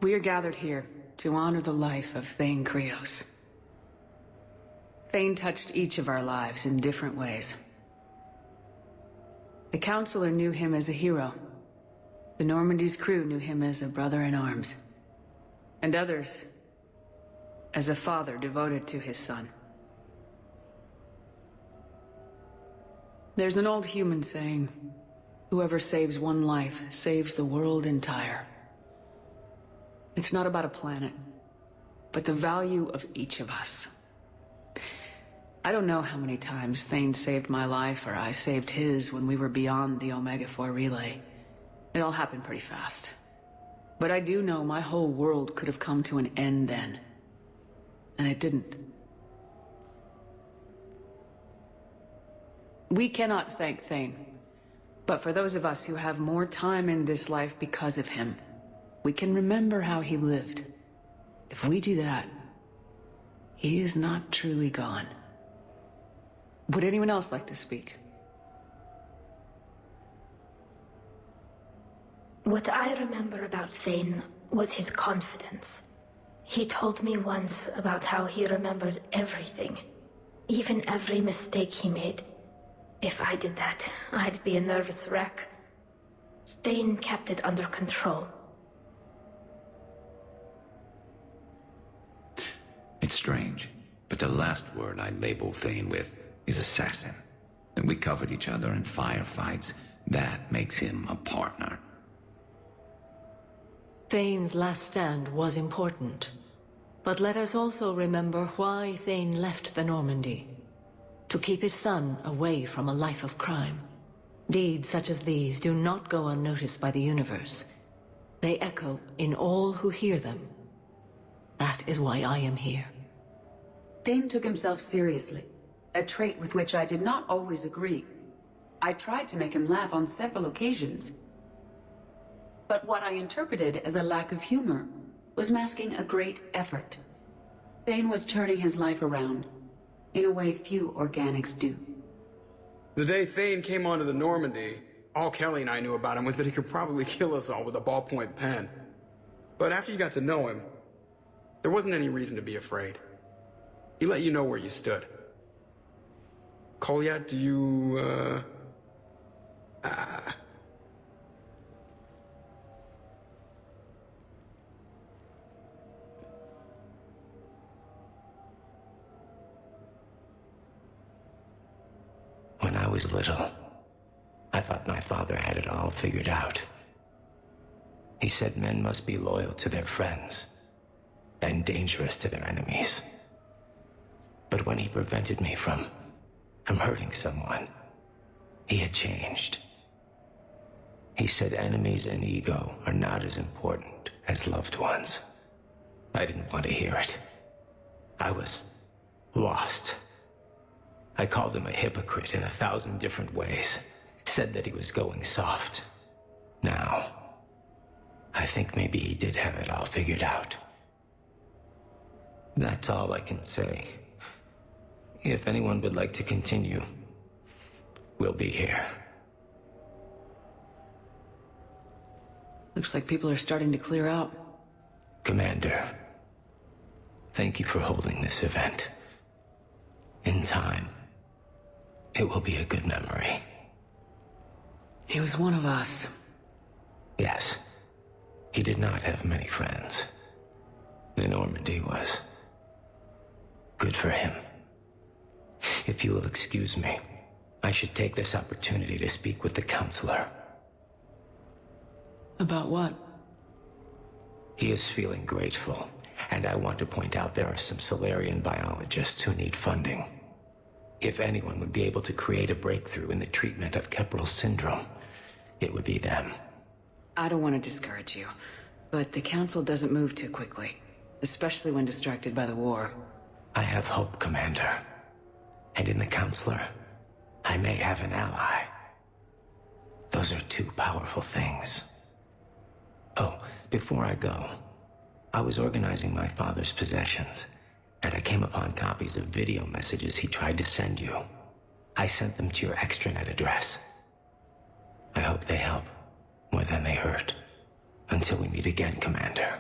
We are gathered here to honor the life of Thane Krios. Thane touched each of our lives in different ways. The Counselor knew him as a hero. The Normandy's crew knew him as a brother in arms. And others, as a father devoted to his son. There's an old human saying, whoever saves one life saves the world entire. It's not about a planet, but the value of each of us. I don't know how many times Thane saved my life or I saved his when we were beyond the Omega-4 relay. It all happened pretty fast. But I do know my whole world could have come to an end then. And it didn't. We cannot thank Thane. But for those of us who have more time in this life because of him, we can remember how he lived. If we do that, he is not truly gone. Would anyone else like to speak? What I remember about Thane was his confidence. He told me once about how he remembered everything, even every mistake he made. If I did that, I'd be a nervous wreck. Thane kept it under control. It's strange, but the last word I'd label Thane with is assassin. And we covered each other in firefights. That makes him a partner. Thane's last stand was important. But let us also remember why Thane left the Normandy. To keep his son away from a life of crime. Deeds such as these do not go unnoticed by the universe. They echo in all who hear them. That is why I am here. Thane took himself seriously, a trait with which I did not always agree. I tried to make him laugh on several occasions. But what I interpreted as a lack of humor was masking a great effort. Thane was turning his life around, in a way few organics do. The day Thane came onto the Normandy, all Kelly and I knew about him was that he could probably kill us all with a ballpoint pen. But after you got to know him, there wasn't any reason to be afraid. He let you know where you stood. Kolyat, do you, When I was little, I thought my father had it all figured out. He said men must be loyal to their friends and dangerous to their enemies. But when he prevented me from hurting someone, he had changed. He said enemies and ego are not as important as loved ones. I didn't want to hear it. I was lost. I called him a hypocrite in 1,000 different ways. Said that he was going soft. Now, I think maybe he did have it all figured out. That's all I can say. If anyone would like to continue, we'll be here. Looks like people are starting to clear out. Commander, thank you for holding this event. In time, it will be a good memory. He was one of us. Yes. He did not have many friends. The Normandy was good for him. If you will excuse me, I should take this opportunity to speak with the Counselor. About what? He is feeling grateful, and I want to point out there are some Solarian biologists who need funding. If anyone would be able to create a breakthrough in the treatment of Keppel syndrome, it would be them. I don't want to discourage you, but the Council doesn't move too quickly, especially when distracted by the war. I have hope, Commander. And in the Counselor, I may have an ally. Those are two powerful things. Oh, before I go, I was organizing my father's possessions, and I came upon copies of video messages he tried to send you. I sent them to your extranet address. I hope they help more than they hurt. Until we meet again, Commander.